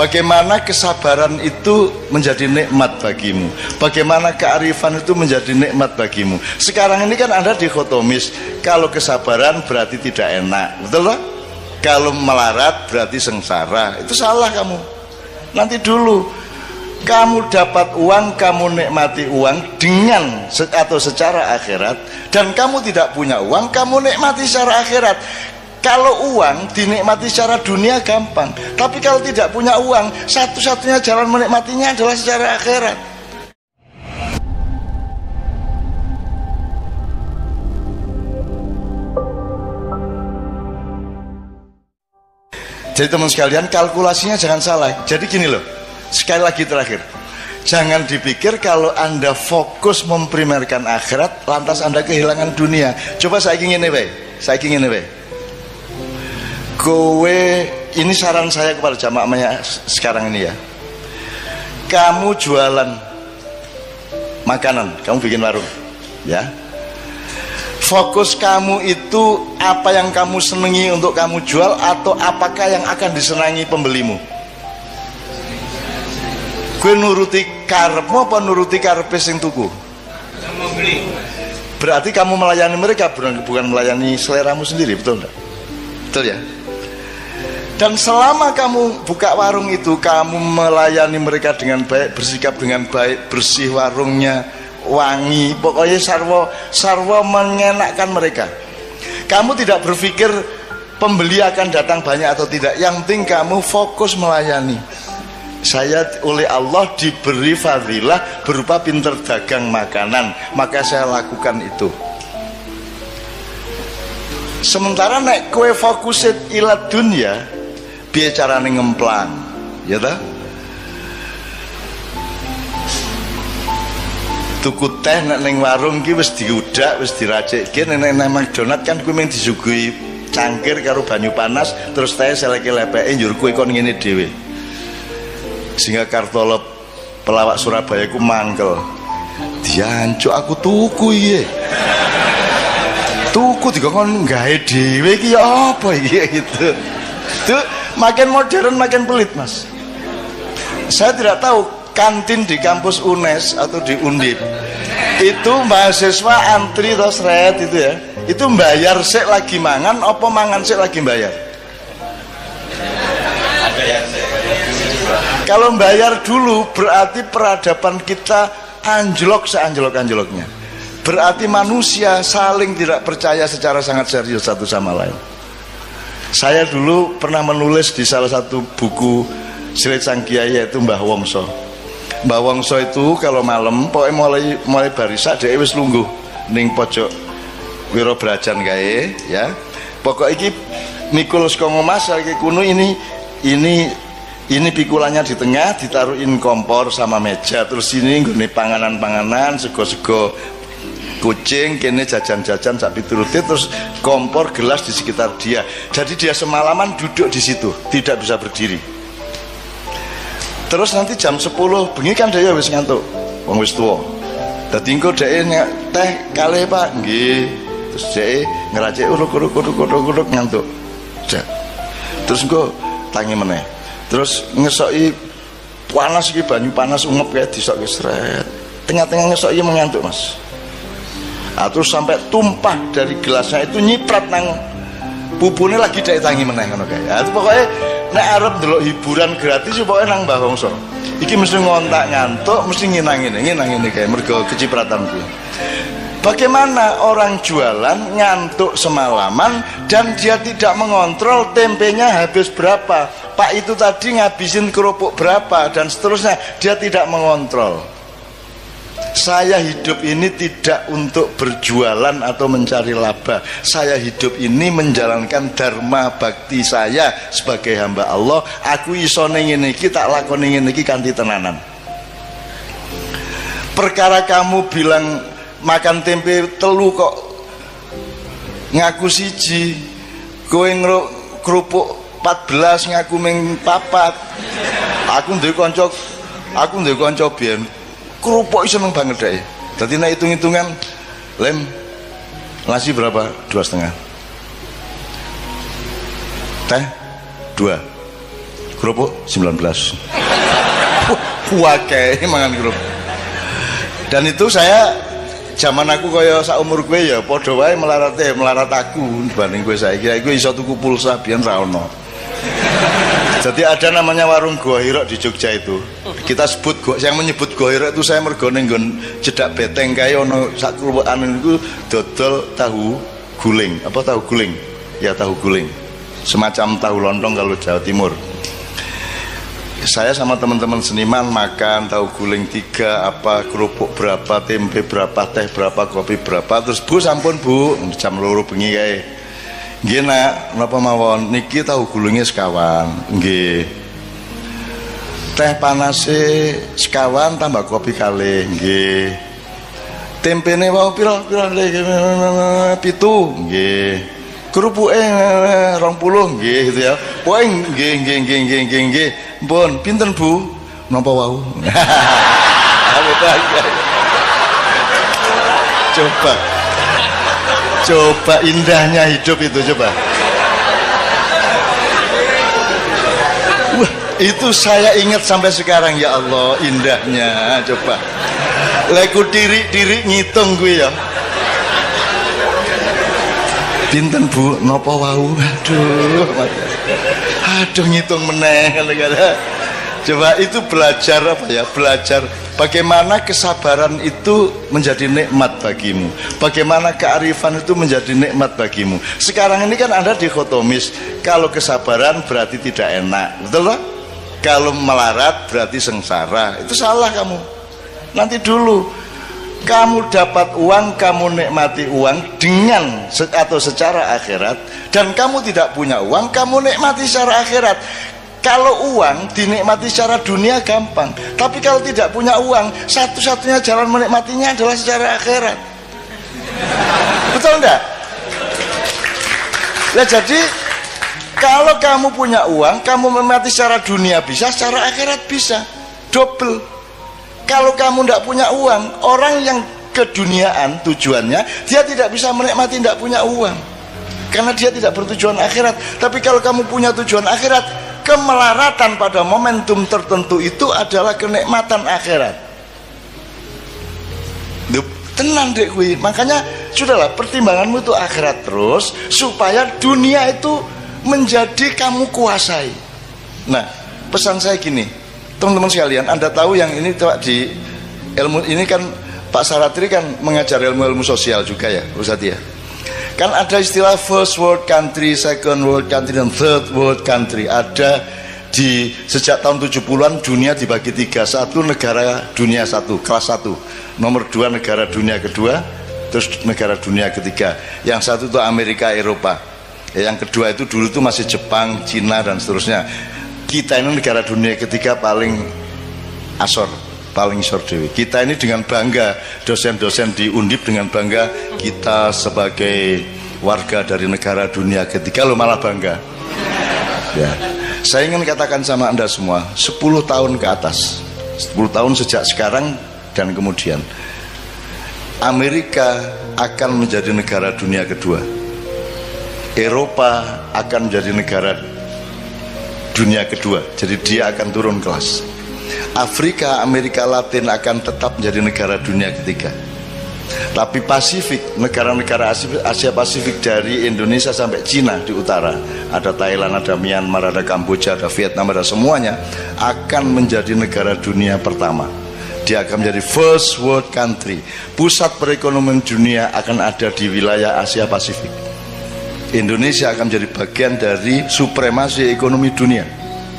Bagaimana kesabaran itu menjadi nikmat bagimu, bagaimana kearifan itu menjadi nikmat bagimu. Sekarang ini kan Anda dikotomis, kalau kesabaran berarti tidak enak, betul lah? Kalau melarat berarti sengsara. Itu salah kamu. Nanti dulu kamu dapat uang, kamu nikmati uang dengan atau secara akhirat, dan kamu tidak punya uang, kamu nikmati secara akhirat. Kalau uang dinikmati secara dunia gampang, tapi kalau tidak punya uang, satu-satunya jalan menikmatinya adalah secara akhirat. Jadi teman sekalian, kalkulasinya jangan salah. Jadi gini loh, sekali lagi terakhir, jangan dipikir kalau Anda fokus memprimerkan akhirat, lantas Anda kehilangan dunia. Coba saya ingin ini, kowe, ini saran saya kepada jamaah sekarang ini ya. Kamu jualan makanan, kamu bikin warung, ya. Fokus kamu itu apa yang kamu senangi untuk kamu jual, atau apakah yang akan disenangi pembelimu? Kowe nuruti karepmu apa nuruti karepe sing tuku? Berarti kamu melayani mereka, bukan melayani seleramu sendiri, betul enggak? Betul ya? Dan selama kamu buka warung itu, kamu melayani mereka dengan baik, bersikap dengan baik, bersih warungnya, wangi, pokoknya sarwa mengenakkan mereka. Kamu tidak berpikir pembeli akan datang banyak atau tidak, yang penting kamu fokus melayani. Saya oleh Allah diberi fadilah berupa pinter dagang makanan, maka saya lakukan itu. Sementara nek kue fokusit ila dunya, biar carane ngemplang, ya ta? Tuku teh nek ning warung ki wis diudak, wis diracikke. Nek nang McDonald kan kuwi mung disuguhi cangkir karo banyu panas, terus teh seleke lepeke njur kuwi kon ngene dhewe. Sehingga Kartolo pelawak Surabaya ku mangkel. Diancuk aku tuku iki. Tuku dikon gawe dhewe iki ya apa iki gitu. Tuh makin modern makin pelit, Mas. Saya tidak tahu kantin di kampus UNES atau di Undip itu mahasiswa antri terus red itu ya, itu bayar sik lagi mangan apa mangan sik lagi bayar? Kalau bayar dulu berarti peradaban kita anjlok seanjlok-anjloknya. Berarti manusia saling tidak percaya secara sangat serius satu sama lain. Saya dulu pernah menulis di salah satu buku Silit Sang Kiai, yaitu Mbah Wongso. Mbah Wongso itu kalau malam pokoknya mulai barisa dia wis lungguh ning pojok Wiro Brajan gawe ya. Pokok iki mikul saka ngomas iki kuno ini pikulannya di tengah, ditaruhin kompor sama meja, terus ini nggone panganan-panganan, sego-sego kucing, kene jajan-jajan sak pituruti, terus kompor gelas di sekitar dia. Jadi dia semalaman duduk di situ, tidak bisa berdiri. Terus nanti jam 10 bengi kan dia wis ngantuk, wong wis tuwa. Dadi engko dhek teh kalih Pak, nggih. Terus dhek ngeracik uruk-uruk ngantuk. Terus engko tangi meneh. Terus ngesoki panas iki, banyu panas ungep kae disokke sret. Tengah-tengah ngesoki mengantuk, Mas. Terus sampai tumpah dari gelasnya itu nyiprat nang pupune lagi dhek tangi meneh ngono kae. Pokoknya nek arep ndelok hiburan gratis pokoke nang Mbah Wongso. Iki mesti ngontak ngantuk, mesti nginang ngene kae mergo kecipratan kuwi. Bagaimana orang jualan ngantuk semalaman dan dia tidak mengontrol tempenya habis berapa, Pak itu tadi ngabisin kerupuk berapa dan seterusnya, dia tidak mengontrol. Saya hidup ini tidak untuk berjualan atau mencari laba. Saya hidup ini menjalankan dharma bakti saya sebagai hamba Allah. Aku iso ning ngene iki, tak lakoni ngene iki kanthi tenanan. Perkara kamu bilang makan tempe telu kok ngaku siji, kowe kerupuk 14 ngaku ming 4. Aku duwe kanca biyen kerupuk seneng banget deh. Dadi nek hitung-hitungan lem nasi berapa? 2,5. Teh 2. kerupuk 19. Wakai mangan kerupuk. Dan itu saya zaman aku kaya sak umur kowe ya padha wae melarat aku dibanding kowe saiki. Iku iso tuku pulsa biyen ra ono. Jadi ada namanya warung Gua Hirok di Jogja itu. Kita sebut yang menyebut Gua Hirok itu saya mergo ning nggon cedak beteng kae ono sak kluwekan niku dodol tahu guling. Apa tahu guling? Ya tahu guling. Semacam tahu lontong kalau Jawa Timur. Saya sama teman-teman seniman makan tahu guling 3, apa kerupuk berapa, tempe berapa, teh berapa, kopi berapa. Terus Bu sampun Bu, jam 2 bengi kae. Nggih nak, napa mawon niki tahu gulungnya sekawan. Nggih. Teh panase sekawan tambah kopi kalih. Nggih. Tempene wau pira-pira 7. Nggih. Kerupuke 20 nggih gitu ya. Pokoke nggih. Mpun, pinten Bu? Napa wau? Coba indahnya hidup itu coba. Wah, itu saya ingat sampai sekarang ya Allah indahnya coba. Leku diri ngitung gue ya. Pinten Bu, napa wau? Aduh ngitung meneh kadang-kadang. Coba itu belajar apa ya? Belajar bagaimana kesabaran itu menjadi nikmat bagimu. Bagaimana kearifan itu menjadi nikmat bagimu. Sekarang ini kan ada dikotomis. Kalau kesabaran berarti tidak enak, betul lah? Kalau melarat berarti sengsara. Itu salah kamu. Nanti dulu kamu dapat uang, kamu nikmati uang dengan atau secara akhirat, dan kamu tidak punya uang, kamu nikmati secara akhirat. Kalau uang dinikmati secara dunia gampang, tapi kalau tidak punya uang, satu-satunya jalan menikmatinya adalah secara akhirat. Betul enggak? Nah, jadi kalau kamu punya uang, kamu menikmati secara dunia bisa, secara akhirat bisa, double. Kalau kamu tidak punya uang, orang yang keduniaan tujuannya, dia tidak bisa menikmati tidak punya uang, karena dia tidak bertujuan akhirat. Tapi kalau kamu punya tujuan akhirat, kemelaratan pada momentum tertentu itu adalah kenikmatan akhirat. Tenang dek kui. Makanya sudahlah, pertimbanganmu itu akhirat terus, supaya dunia itu menjadi kamu kuasai. Nah, pesan saya gini, teman-teman sekalian, Anda tahu yang ini di ilmu ini kan Pak Saratri kan mengajar ilmu-ilmu sosial juga ya, Ustaz ya. Kan ada istilah first world country, second world country, dan third world country. Ada di sejak tahun 70-an dunia dibagi 3. 1 negara dunia 1, kelas 1. Nomor 2 negara dunia kedua, terus negara dunia ketiga. Yang 1 itu Amerika, Eropa. Yang kedua itu dulu itu masih Jepang, Cina, dan seterusnya. Kita ini negara dunia ketiga paling isor dewi. Kita ini dengan bangga, dosen-dosen di Undip dengan bangga, kita sebagai warga dari negara dunia ketiga lo malah bangga ya. Saya ingin katakan sama Anda semua, 10 tahun ke atas, 10 tahun sejak sekarang dan kemudian, Amerika akan menjadi negara dunia kedua, Eropa akan menjadi negara dunia kedua, jadi dia akan turun kelas. Afrika, Amerika Latin akan tetap menjadi negara dunia ketiga. Tapi Pasifik, negara-negara Asia Pasifik dari Indonesia sampai Cina di utara, ada Thailand, ada Myanmar, ada Kamboja, ada Vietnam, ada semuanya, akan menjadi negara dunia pertama. Dia akan menjadi first world country. Pusat perekonomian dunia akan ada di wilayah Asia Pasifik. Indonesia akan menjadi bagian dari supremasi ekonomi dunia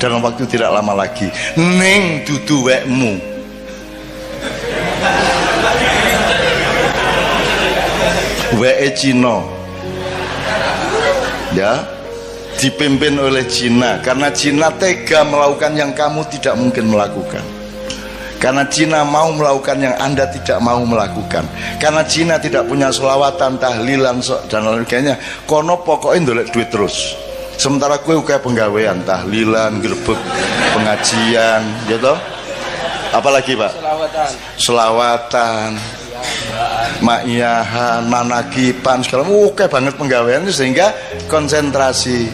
dalam waktu tidak lama lagi. Ning dudu wekmu. Weke Cina. Ya, dipimpin oleh Cina, karena Cina tega melakukan yang kamu tidak mungkin melakukan. Karena Cina mau melakukan yang Anda tidak mau melakukan. Karena Cina tidak punya selawatan, tahlilan, dan lain sebagainya. Kono pokoknya ndolek duit terus. Sementara kue kayak penggawean, tahlilan, gerbek, pengajian, gitu. Apalagi Pak? Selawatan, ma'iyahan, manakipan, segala oke banget penggawean, sehingga konsentrasi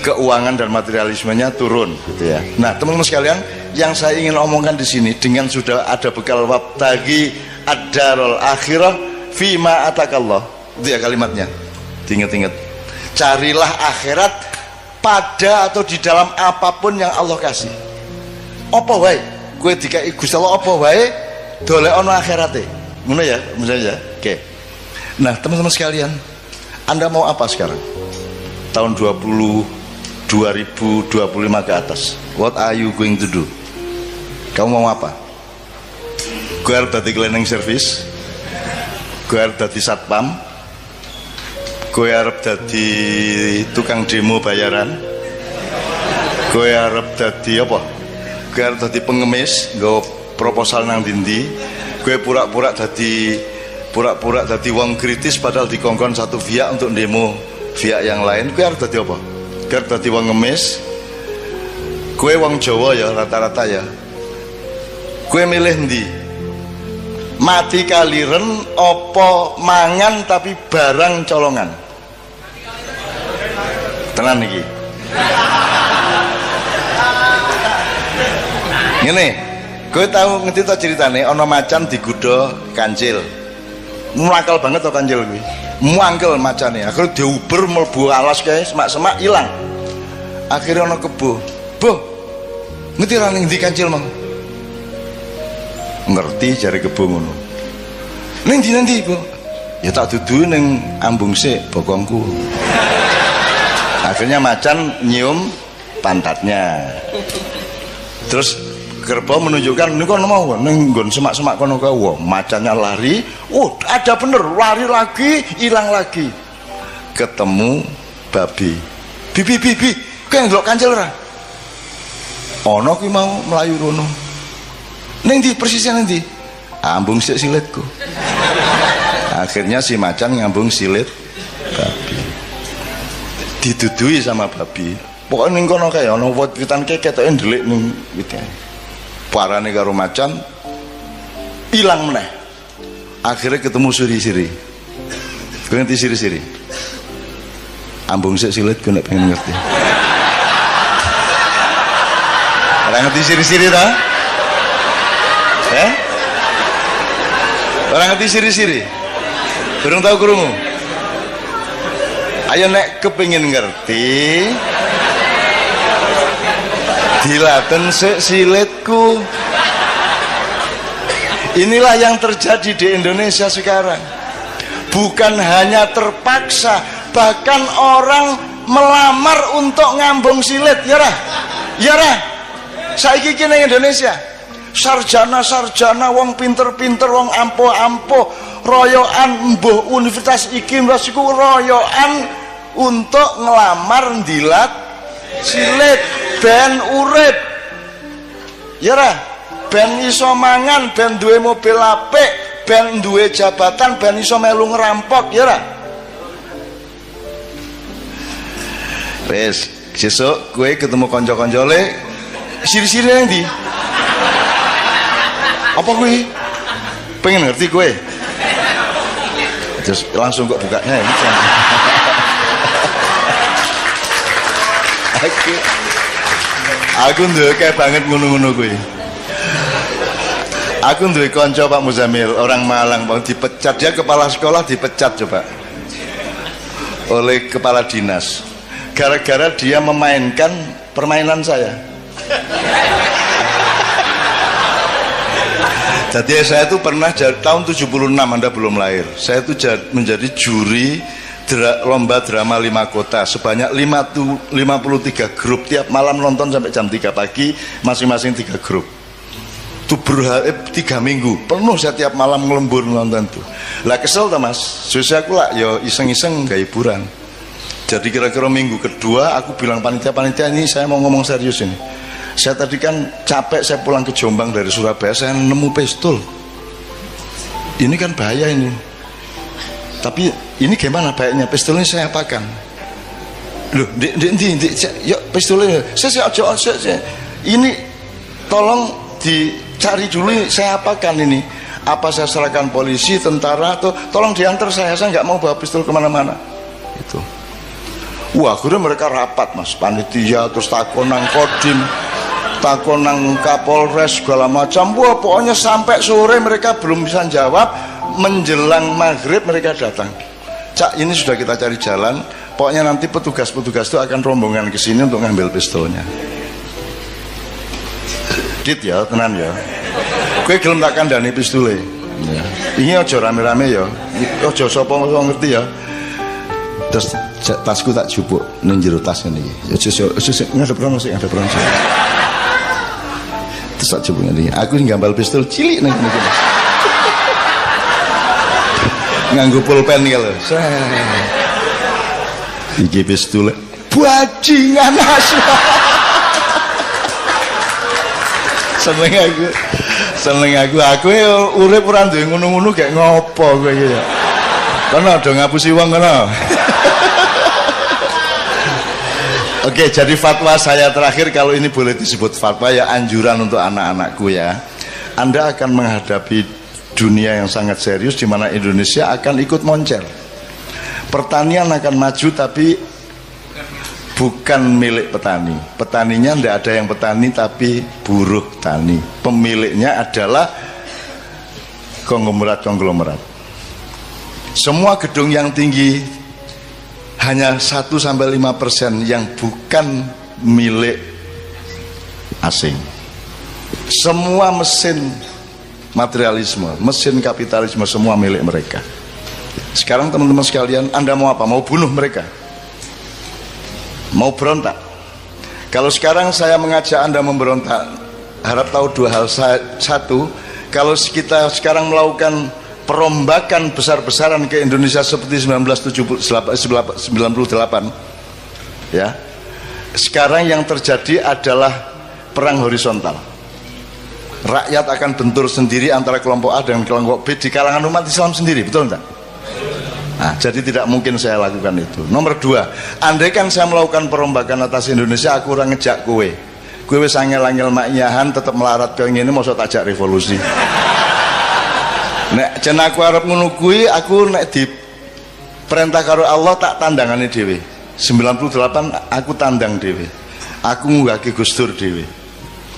keuangan dan materialismenya turun gitu ya. Nah teman-teman sekalian, yang saya ingin omongkan di sini dengan sudah ada bekal wabtagi ad-darul akhirah fima atakallah, itu ya kalimatnya, diingat-ingat, carilah akhirat pada atau di dalam apapun yang Allah kasih. Apa wae kowe dikai Gusti Allah, apa wae dolekno akhirate, ngono ya misalnya. Oke. Nah teman-teman sekalian, Anda mau apa sekarang? Tahun 2025 ke atas, what are you going to do? Kamu mau apa? Gue harus dadi cleaning service, gue harus dadi satpam, gue harus dadi tukang demo bayaran, gue harus dadi apa? Gue harus dadi pengemis, gue proposal nang dindi, gue pura-pura dadi wong kritis padahal dikongkon satu pihak untuk demo pihak yang lain. Gue harus dadi apa? Gue harus dadi wong ngemis. Gue wong Jawa ya rata-rata ya. Gue milih ndi? Mati kaliren opo mangan tapi barang colongan? Tenan iki. Ngene, gue tahu ngerti to ceritane ana macan digodha kancil. Muangkel banget to kancil kuwi. Muangkel macane. Akhire diuber mlebu alas kae semak-semak ilang. Akhirnya ana kebo. Boh. Ngerti ra ning ndi kancil mau? Ngerti jare kebo ngono. Ning ndi nanti, Bu? Ya tak dudu ning ambung sik bokongku. Akhirnya macan nyium pantatnya. Terus kerbau menunjukkan ini kono mau ning nggon semak-semak kono kae. Wah, macannya lari. Ada bener, lari lagi, hilang lagi. Ketemu babi. Bibi, kowe ndelok kancil ora? Ana kuwi mau mlayu rono. Ning ndi persisnya ning ndi? Ambung sik silitku. Akhirnya si macan ngambung silit babi. Didudui sama babi. Pokoknya ning kono kae ana wit-witan ketoke ndelik ning wite. Parane karo macan ilang meneh. Akhirnya ketemu siri-siri. Kowe ngerti siri-siri? Ambung sik silit kowe nek pengen ngerti. Ora ngerti siri-siri ta? Orang ngerti siri-siri? Kurang tahu krungu? Ayo nek kepengin ngerti, dilaten sik silitku. Inilah yang terjadi di Indonesia sekarang. Bukan hanya terpaksa, bahkan orang melamar untuk ngambung silit. Ya ra? Ya ra? Saiki iki ning Indonesia sarjana wong pinter-pinter, wong ampuh-ampuh, royoan mbuh universitas iki universitas iku royoan untuk ngelamar ndilat silit ben urip. Ya ra? Ben iso mangan, ben duwe mobil apik, ben duwe jabatan, ben iso melu ngerampok. Ya ra? Wes, sesuk kowe ketemu kanca-kancane siri-siri nang ndi? Apa kuwi? Pengen ngerti kowe? Terus langsung kok bukanya ya. Aku ndek banget ngono-ngono kuwi. Aku duwe kanca Pak Muzamil, orang Malang, Bang, dipecat. Dia kepala sekolah dipecat coba oleh kepala dinas gara-gara dia memainkan permainan saya. Jadi saya itu pernah tahun 76, Anda belum lahir. Saya itu menjadi juri lomba drama 5 kota sebanyak 53 grup, tiap malam nonton sampai jam 3 pagi, masing-masing 3 grup. Itu 3 minggu penuh saya tiap malam ngelembur nonton tuh. Lah kesel tuh Mas, susah aku lah ya iseng-iseng gak hiburan. Jadi kira-kira minggu kedua aku bilang panitia ini saya mau ngomong serius ini. Saya tadi kan capek, saya pulang ke Jombang dari Surabaya, saya nemu pistol. Ini kan bahaya ini. Tapi ini gimana baiknya? Pistolnya saya apakan? Loh, yuk pistolnya. Saya ini tolong dicari dulu, saya apakan ini? Apa saya serahkan polisi, tentara, atau tolong diantar saya nggak mau bawa pistol kemana-mana. Itu. Wah, akhirnya mereka rapat Mas, panitia, terus takon nang Kodim, takon nang Kapolres segala macam. Wah, pokoknya sampai sore mereka belum bisa jawab. Menjelang maghrib mereka datang. Cak, ini sudah kita cari jalan. Pokoknya nanti petugas-petugas itu akan rombongan ke sini untuk ngambil pistolnya. Dit ya, tenan ya. Kowe gelem tak kandhani pistole. Ya. Ini aja rame-rame ya. Aja sapa ngerti ya. Terus tasku tak jupuk ning jero tas ngene iki. Aja ngadep rono sik, ngadep rono. Terus tak jupuk ngene iki. Aku ngambal pistol cilik nang ngene iki. Nganggo pulpen iki lho. Iki pistol bajingan asu. Seneng aku urip ora duwe ngono-ngono gak ngopo kowe iki ya. Kono do ngapusi wong kono. Oke, jadi fatwa saya terakhir, kalau ini boleh disebut fatwa ya, anjuran untuk anak-anakku ya. Anda akan menghadapi dunia yang sangat serius di mana Indonesia akan ikut moncer. Pertanian akan maju tapi bukan milik petani. Petaninya tidak ada yang petani tapi buruh tani. Pemiliknya adalah konglomerat. Semua gedung yang tinggi hanya 1-5% yang bukan milik asing. Semua mesin materialisme, mesin kapitalisme semua milik mereka. Sekarang teman-teman sekalian, Anda mau apa? Mau bunuh mereka? Mau berontak? Kalau sekarang saya mengajak Anda memberontak, harap tahu dua hal. Satu, kalau kita sekarang melakukan perombakan besar-besaran ke Indonesia seperti 1998 ya, sekarang yang terjadi adalah perang horizontal. Rakyat akan bentur sendiri antara kelompok A dan kelompok B di kalangan umat Islam sendiri, betul enggak? Nah, jadi tidak mungkin saya lakukan itu. Nomor dua, andaikan saya melakukan perombakan atas Indonesia, aku orang ngejak kowe wis angel-angel maknyahan tetap melarat kaya ngene, mosok tajak revolusi. Nek jen aku arep ngono kuwi, aku nek di perintah karo Allah tak tandangane dhewe. 98 aku tandang dhewe. Aku ngunggahke Gus Dur dhewe.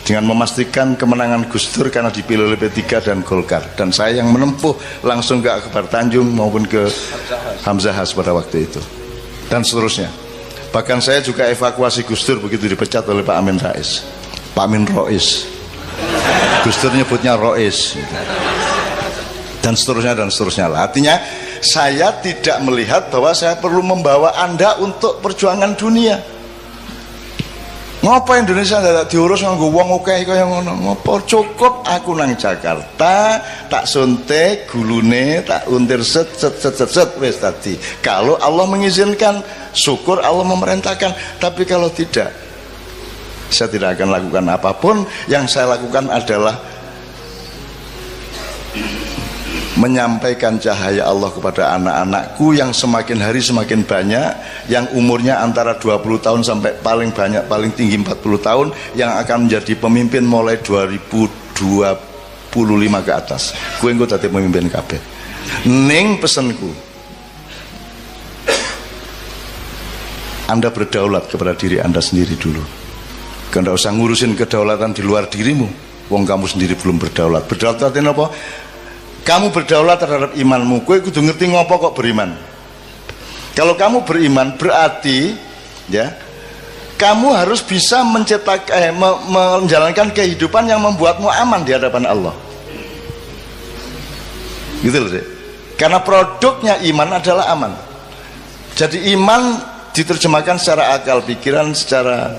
Dengan memastikan kemenangan Gus Dur karena dipilih oleh P3 dan Golkar, dan saya yang menempuh langsung ke Akbar Tanjung maupun ke Hamzah Has pada waktu itu. Dan seterusnya. Bahkan saya juga evakuasi Gus Dur begitu dipecat oleh Pak Amin Rais. Pak Amin Rois. Gus Dur nyebutnya Rois. Dan seterusnya lah. Artinya saya tidak melihat bahwa saya perlu membawa Anda untuk perjuangan dunia. Ngapa Indonesia tidak diurus nganggo wong akeh kaya ngono? Ngapa cukup aku nang Jakarta tak suntik gulune, tak untir set wis tadi. Kalau Allah mengizinkan, syukur Allah memerintahkan. Tapi kalau tidak, saya tidak akan lakukan apapun. Yang saya lakukan adalah menyampaikan cahaya Allah kepada anak-anakku yang semakin hari semakin banyak, yang umurnya antara 20 tahun sampai paling banyak, paling tinggi 40 tahun, yang akan menjadi pemimpin mulai 2025 ke atas. Gue engko dadi pemimpin kabeh. Ning pesenku, Anda berdaulat kepada diri Anda sendiri dulu. Anda usah ngurusin kedaulatan di luar dirimu. Wong kamu sendiri belum berdaulat. Berdaulat artinya apa? Kamu berdaulat terhadap imanmu. Kowe kudu ngerti ngopo kok beriman. Kalau kamu beriman berarti ya, kamu harus bisa menjalankan kehidupan yang membuatmu aman di hadapan Allah. Gitu loh sih. Karena produknya iman adalah aman. Jadi iman diterjemahkan secara akal pikiran, secara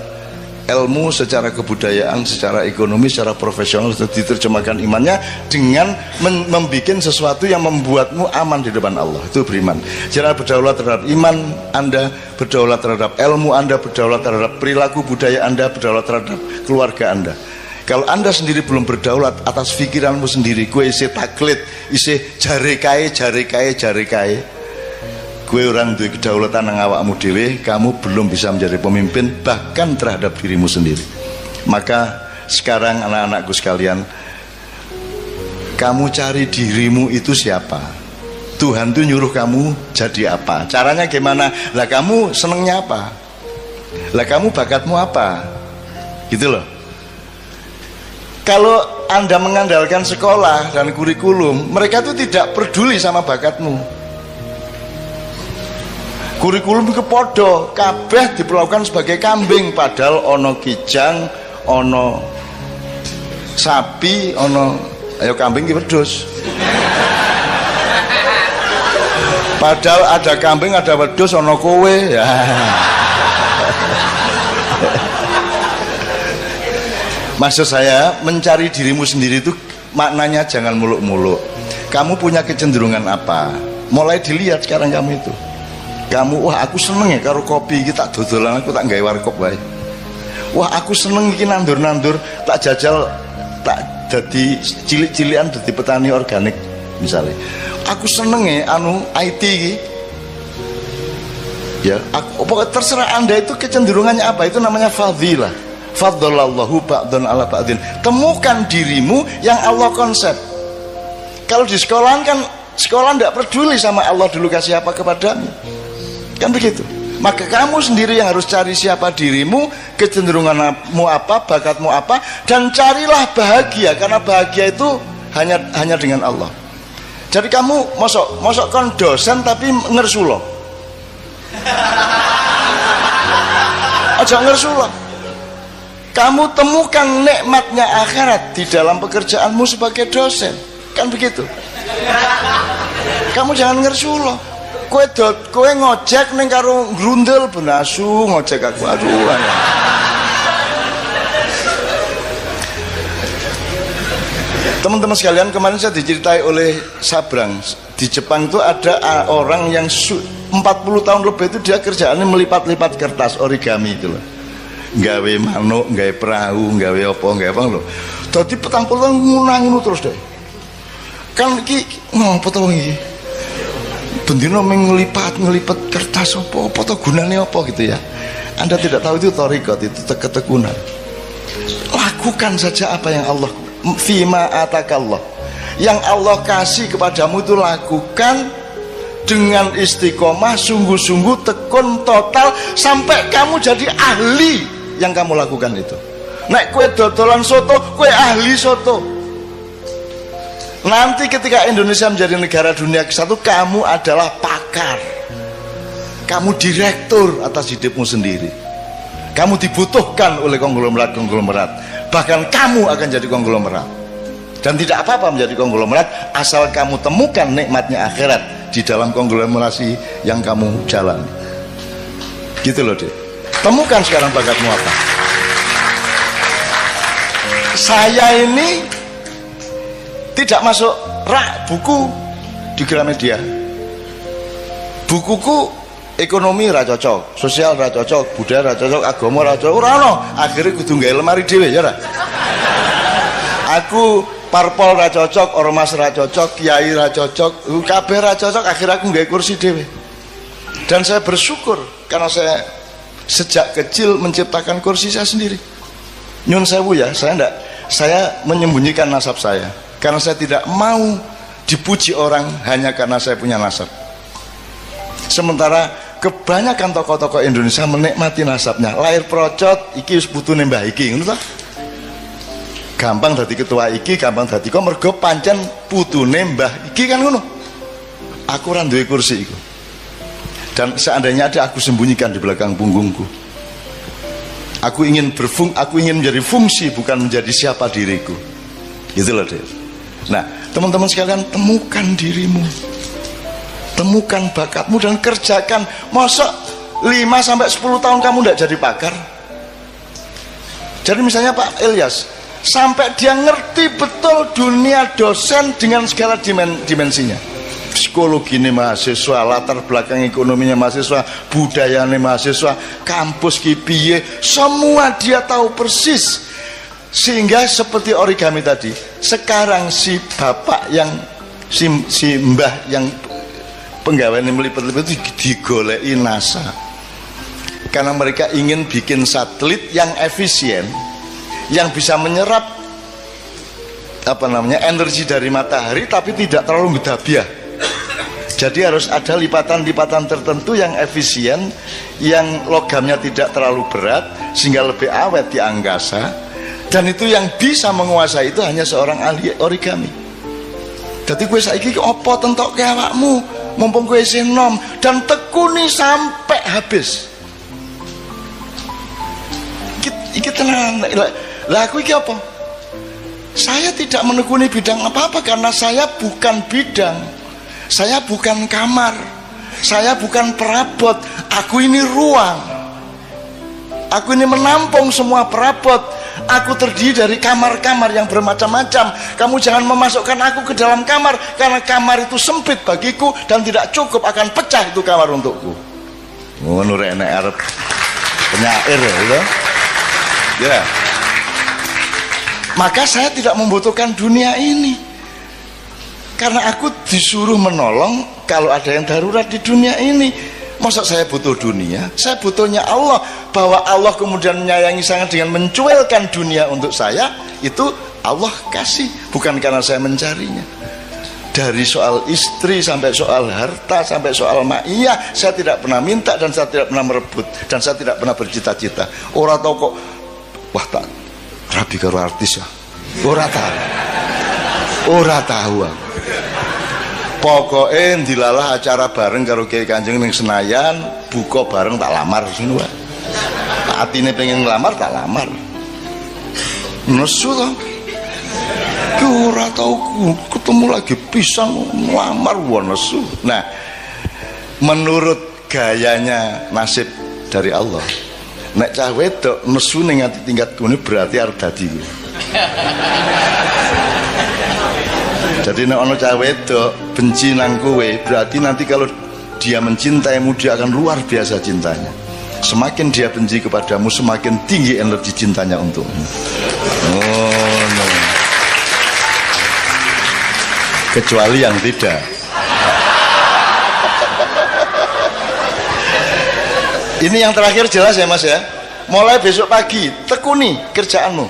ilmu, secara kebudayaan, secara ekonomi, secara profesional, diterjemahkan imannya dengan membuat sesuatu yang membuatmu aman di depan Allah. Itu beriman. Cara berdaulat terhadap iman Anda, berdaulat terhadap ilmu Anda, berdaulat terhadap perilaku budaya Anda, berdaulat terhadap keluarga Anda. Kalau Anda sendiri belum berdaulat atas pikiranmu sendiri, gue isi taklid, isi jare kae, gue orang duwe kedaulatan nang awakmu dhewe, kamu belum bisa menjadi pemimpin bahkan terhadap dirimu sendiri. Maka sekarang anak-anakku sekalian, kamu cari dirimu itu siapa. Tuhan tuh nyuruh kamu jadi apa, caranya gimana, lah kamu senengnya apa, lah kamu bakatmu apa, gitu loh. Kalau Anda mengandalkan sekolah dan kurikulum, mereka tuh tidak peduli sama bakatmu. Kurikulum ke podo kabeh diperlakukan sebagai kambing, padahal ono kijang, ono sapi, ono ayo kambing ki wedhus. Padahal ada kambing, ada wedhus, ono kowe ya. Maksud saya, mencari dirimu sendiri itu maknanya jangan muluk-muluk. Kamu punya kecenderungan apa? Mulai dilihat sekarang kamu itu. Kamu, wah aku seneng ya karo kopi iki, tak dodolan aku tak gawe warkop wae. Wah aku seneng iki nandur-nandur, tak jajal, tak jadi cilik-cilikan dadi petani organik misalnya. Aku seneng ya anu IT iki. Ya, pokoknya terserah Anda itu kecenderungannya apa, itu namanya fadilah. Faddalallahu ba'dun ala ba'din. Temukan dirimu yang Allah konsep. Kalau di sekolahan kan, sekolah tidak peduli sama Allah dulu kasih apa kepadamu, kan begitu. Maka kamu sendiri yang harus cari siapa dirimu, kecenderunganmu apa, bakatmu apa, dan carilah bahagia, karena bahagia itu hanya dengan Allah. Jadi kamu mosok kon dosen tapi ngersulo. Aja ngersulo. Kamu temukan nikmatnya akhirat di dalam pekerjaanmu sebagai dosen, kan begitu. Kamu jangan ngersulo. Kowe ngojek ning karo grundel benasu ngojek aku, aduh. Teman-teman sekalian, kemarin saya diceritai oleh Sabrang, di Jepang itu ada orang yang 40 tahun lebih itu dia kerjaannya melipat-lipat kertas origami itu loh. Gawe manuk, gawe perahu, gawe apa loh. Dadi 40 tahun ngono terus deh. Kan iki ngopo to iki? Bendino ngelipat kertas apa to gunane apa gitu ya. Anda tidak tahu itu thariqat, itu ketekunan. Lakukan saja apa yang Allah fima atakallah, yang Allah kasih kepadamu itu lakukan dengan istiqomah, sungguh-sungguh, tekun total sampai kamu jadi ahli yang kamu lakukan itu. Nek kue dodolan soto, kue ahli soto. Nanti ketika Indonesia menjadi negara dunia ke-1, kamu adalah pakar, kamu direktur atas hidupmu sendiri. Kamu dibutuhkan oleh konglomerat, bahkan kamu akan jadi konglomerat. Dan tidak apa-apa menjadi konglomerat asal kamu temukan nikmatnya akhirat di dalam konglomerasi yang kamu jalani. Gitu loh deh. Temukan sekarang bakatmu apa. Saya ini tidak masuk rak buku di Gramedia. Bukuku ekonomi ra cocok, sosial ra cocok, budaya ra cocok, agama ra cocok, ora ono. Akhire kudu gawe lemari dhewe ya ora. Aku parpol ra cocok, ormas ra cocok, kiai ra cocok, kabeh ra cocok, akhirnya aku gawe kursi dhewe. Dan saya bersyukur karena saya sejak kecil menciptakan kursi saya sendiri. Nyun sewu ya, saya menyembunyikan nasab saya karena saya tidak mau dipuji orang hanya karena saya punya nasab. Sementara kebanyakan tokoh-tokoh Indonesia menikmati nasabnya. Lahir procot, iki wis putune mbah iki, ngono ta? Gampang dadi ketua iki, gampang dadi kok mergo pancen putune mbah iki kan ngono. Aku ora duwe kursi iku. Dan seandainya ada, aku sembunyikan di belakang punggungku. Aku ingin menjadi fungsi, bukan menjadi siapa diriku. Gitu loh deh. Nah, teman-teman sekalian, temukan dirimu, temukan bakatmu dan kerjakan. Masa 5-10 tahun kamu tidak jadi pakar? Jadi misalnya Pak Ilyas, sampai dia ngerti betul dunia dosen dengan segala dimensinya. Psikologi ini mahasiswa, latar belakang ekonominya mahasiswa, budayanya mahasiswa, kampus kipiye, semua dia tahu persis. Sehingga seperti origami tadi, sekarang si bapak yang si mbah yang penggawean melipat-lipat itu digoleki NASA, karena mereka ingin bikin satelit yang efisien, yang bisa menyerap energi dari matahari tapi tidak terlalu gedabiah. Jadi harus ada lipatan-lipatan tertentu yang efisien, yang logamnya tidak terlalu berat sehingga lebih awet di angkasa. Dan itu yang bisa menguasai itu hanya seorang ahli origami. Jadi gue saiki opo tentok ke awakmu, mumpung gue isih nom, dan tekuni sampai habis. Iki tenang. Lah aku iki apa? Saya tidak menekuni bidang apa-apa karena saya bukan bidang. Saya bukan kamar, saya bukan perabot, aku ini ruang. Aku ini menampung semua perabot. Aku terdiri dari kamar-kamar yang bermacam-macam. Kamu jangan memasukkan aku ke dalam kamar, karena kamar itu sempit bagiku dan tidak cukup, akan pecah itu kamar untukku. Ngono rek nek arep penyair ya. Ya. Maka saya tidak membutuhkan dunia ini. Karena aku disuruh menolong kalau ada yang darurat di dunia ini. Masa saya butuh dunia? Saya butuhnya Allah. Bahwa Allah kemudian menyayangi saya dengan mencuelkan dunia untuk saya, itu Allah kasih, bukan karena saya mencarinya. Dari soal istri sampai soal harta sampai soal ma'iyah, saya tidak pernah minta dan saya tidak pernah merebut dan saya tidak pernah bercita-cita. Ora tau kok, wah tak rabi karo artis ya. Ora tahu aku. Pokoknya dilalah acara bareng karo Kiai Kanjeng ning Senayan, buka bareng tak lamar sini wae. Atine pengen ngelamar tak lamar. Nesu to. Ki ora tau ketemu lagi pisan ngelamar wae nesu. Nah, menurut gayanya nasib dari Allah, nek cah wedok nesu ning ati tingkat kene berarti arep dadi. Jadi nek ana cah wedok benci nang kowe, berarti nanti kalau dia mencintaimu dia akan luar biasa cintanya. Semakin dia benci kepadamu, semakin tinggi energi cintanya untukmu. Oh no. Kecuali yang tidak. Ini yang terakhir jelas ya Mas ya. Mulai besok pagi tekuni kerjaanmu,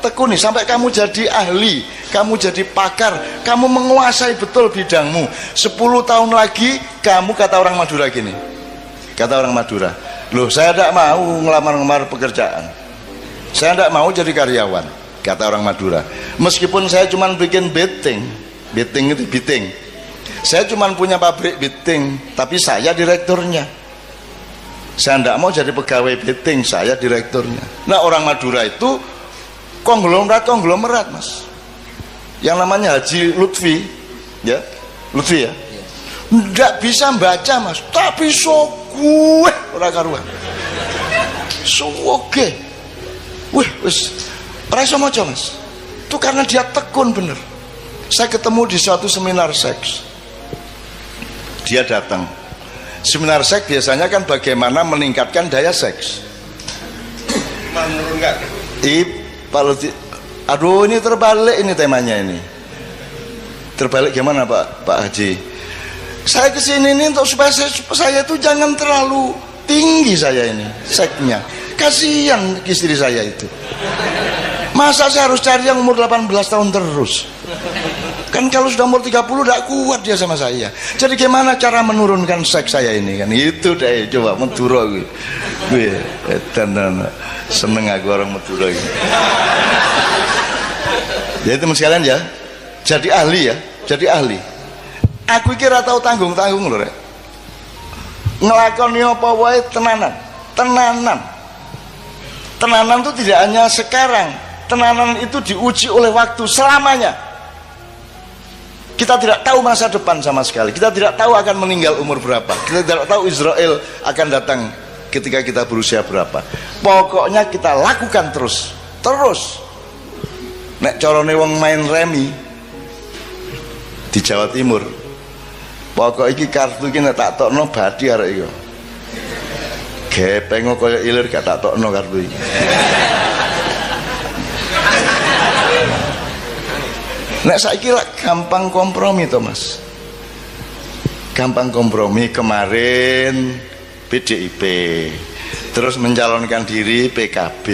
tekuni sampai kamu jadi ahli, kamu jadi pakar, kamu menguasai betul bidangmu. 10 tahun lagi kamu, kata orang Madura gini, kata orang Madura, loh saya tidak mau ngelamar-ngelamar pekerjaan, saya tidak mau jadi karyawan, kata orang Madura. Meskipun saya cuma bikin beting itu beting, saya cuma punya pabrik beting, tapi saya direkturnya. Saya tidak mau jadi pegawai beting, saya direkturnya. Nah orang Madura itu konglomerat Mas, yang namanya Haji Lutfi ya, Lutfi ya, nggak bisa baca Mas, tapi so gue ora karuan, so oke, wih wis ora iso maca Mas. Itu karena dia tekun bener. Saya ketemu di suatu seminar seks, dia datang. Seminar seks biasanya kan bagaimana meningkatkan daya seks, menurunkan. Aduh ini terbalik ini temanya ini. Terbalik gimana Pak Haji? Saya kesini ini untuk supaya saya itu jangan terlalu tinggi saya ini seksnya. Kasihan istri saya itu. Masa saya harus cari yang umur 18 tahun terus? Kan kalau sudah umur 30 tidak kuat dia sama saya. Jadi gimana cara menurunkan seks saya ini kan? Itu deh coba Madura gue. Seneng aku orang Madura ini. Ya teman sekalian ya, jadi ahli ya, jadi ahli. Aku kira tahu tanggung-tanggung loh rek. Ngelakoni apa wae tenanan. Tenanan itu tidak hanya sekarang. Tenanan itu diuji oleh waktu selamanya. Kita tidak tahu masa depan sama sekali. Kita tidak tahu akan meninggal umur berapa. Kita tidak tahu Israel akan datang ketika kita berusia berapa. Pokoknya kita lakukan terus. Nek carane wong main remi di Jawa Timur, pokok iki kartu iki nek tak tokno badi arek iki. Gepeng kaya ilir gak tak tokno kartu iki. Nek saiki lak gampang kompromi to Mas. Gampang kompromi. Kemarin PDIP, terus mencalonkan diri PKB,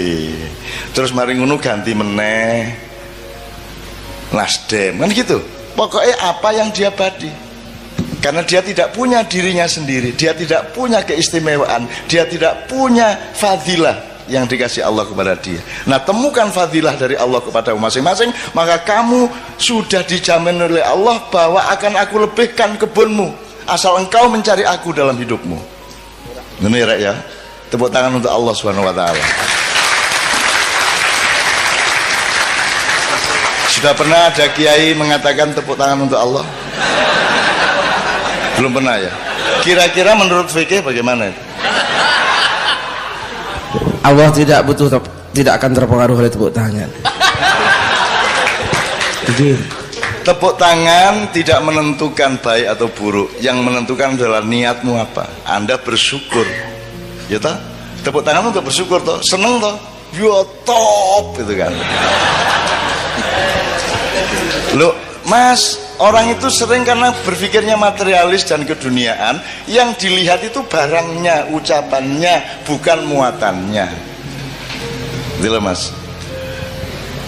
terus mari ngono ganti meneh Nasdem, kan gitu. Pokoknya apa yang dia badi. Karena dia tidak punya dirinya sendiri, dia tidak punya keistimewaan, dia tidak punya fadilah yang dikasih Allah kepada dia. Nah, temukan fadilah dari Allah kepada masing-masing, maka kamu sudah dijamin oleh Allah bahwa akan aku lebihkan kebunmu asal engkau mencari aku dalam hidupmu. Ini ya, tepuk tangan untuk Allah Subhanahu wa taala. Sudah pernah ada kiai mengatakan tepuk tangan untuk Allah? Belum pernah ya? Kira-kira menurut fikih bagaimana? Allah tidak akan terpengaruh oleh tepuk tangan. Tepuk tangan tidak menentukan baik atau buruk. Yang menentukan adalah niatmu apa. Anda bersyukur, ya toh? Tepuk tangan untuk bersyukur toh, seneng toh, yo top gitu kan. Loh, Mas, orang itu sering karena berpikirnya materialis dan keduniaan, yang dilihat itu barangnya, ucapannya, bukan muatannya. Gitu Mas.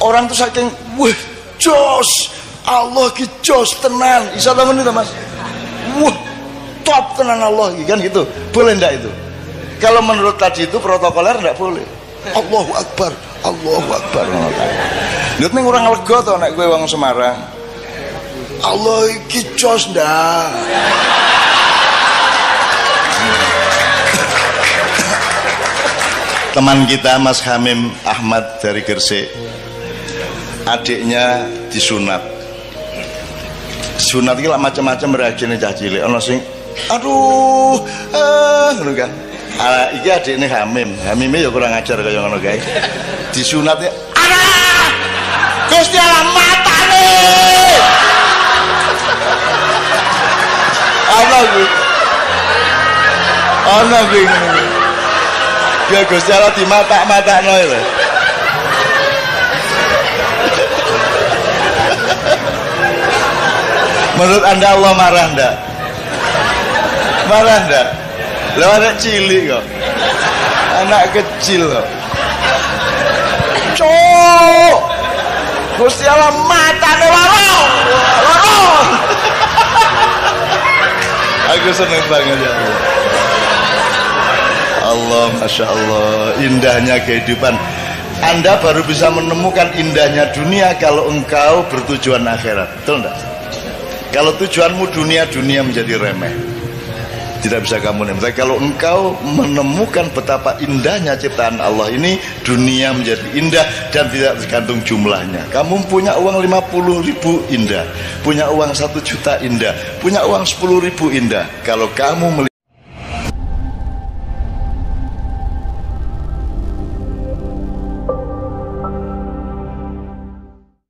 Orang tuh saking, wah, jos, Allah ki jos tenan. Isa bangun itu Mas. Wah, top tenan Allah kan gitu. Boleh ndak itu? Kalau menurut tadi itu protokoler ndak boleh. Allahu Akbar, Allahu Akbar. Lihat nih orang lega tau nek gue wong Semarang. Allah iki jos ndak. Teman kita Mas Hamim Ahmad dari Gresik, adiknya disunat. Sunat iki lah macam-macam reaksinya cah cilik. Ono sing aduh, ngono kan. Iki adiknya Hamim. Hamime ya kurang ajar kaya ngono kae. Disunatnya Gusti Allah matane. Ana kuwi. Ya Gusti Allah di mata-matakno lho. Menurut Anda Allah marah ndak? Marah ndak? Lah anak cilik kok. Anak kecil kok. Cuk. Gusti Allah matane warong. Warong. Aku seneng banget ya Allah. Allah, Masya Allah, indahnya kehidupan. Anda baru bisa menemukan indahnya dunia kalau engkau bertujuan akhirat. Betul enggak? Kalau tujuanmu dunia, dunia menjadi remeh, tidak bisa kamu nikmati. Kalau engkau menemukan betapa indahnya ciptaan Allah ini, dunia menjadi indah dan tidak tergantung jumlahnya. Kamu punya uang 50.000 indah, punya uang 1 juta indah, punya uang 10.000 indah. Kalau kamu